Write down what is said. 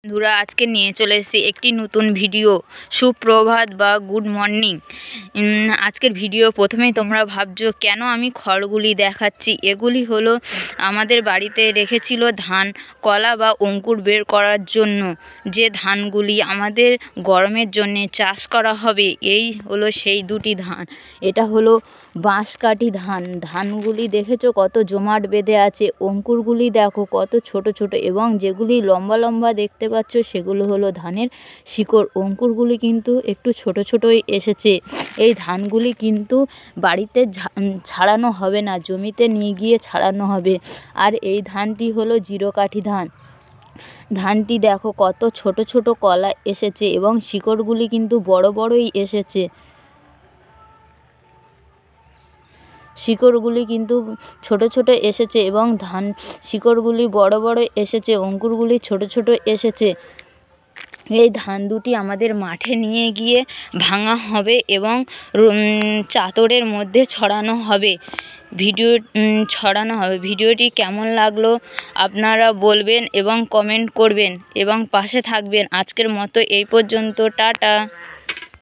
বন্ধুরা, আজকে নিয়ে চলে এসেছি একটি নতুন ভিডিও। সুপ্রভাত বা গুড মর্নিং। আজকের ভিডিও প্রথমেই তোমরা ভাবছো কেন আমি খড়গুলি দেখাচ্ছি। এগুলি হলো আমাদের বাড়িতে রেখেছিল ধান কলা বা অঙ্কুর বের করার জন্য, যে ধানগুলি আমাদের গরমের জন্যে চাষ করা হবে। এই হলো সেই দুটি ধান। এটা হলো বাঁশকাঠি ধান। ধানগুলি দেখেছো কত জমাট বেঁধে আছে। অঙ্কুরগুলি দেখো কত ছোট ছোট, এবং যেগুলি লম্বা লম্বা দেখতে পাচ্ছ সেগুলো হলো ধানের শিকড়। অঙ্কুরগুলি কিন্তু একটু ছোট ছোটই এসেছে। এই ধানগুলি কিন্তু বাড়িতে ছাড়ানো হবে না, জমিতে নিয়ে গিয়ে ছাড়ানো হবে। আর এই ধানটি হলো জিরোকাঠি ধান। ধানটি দেখো কত ছোট ছোট কলা এসেছে, এবং শিকড়গুলি কিন্তু বড় বড়ই এসেছে। শিকড়গুলি কিন্তু ছোট ছোট এসেছে, এবং ধান শিকড়গুলি বড় বড় এসেছে, অঙ্কুরগুলি ছোট ছোট এসেছে। এই ধান দুটি আমাদের মাঠে নিয়ে গিয়ে ভাঙা হবে এবং চাদরের মধ্যে ছড়ানো হবে। ভিডিওটি কেমন লাগলো আপনারা বলবেন এবং কমেন্ট করবেন এবং পাশে থাকবেন। আজকের মতো এই পর্যন্ত, টাটা।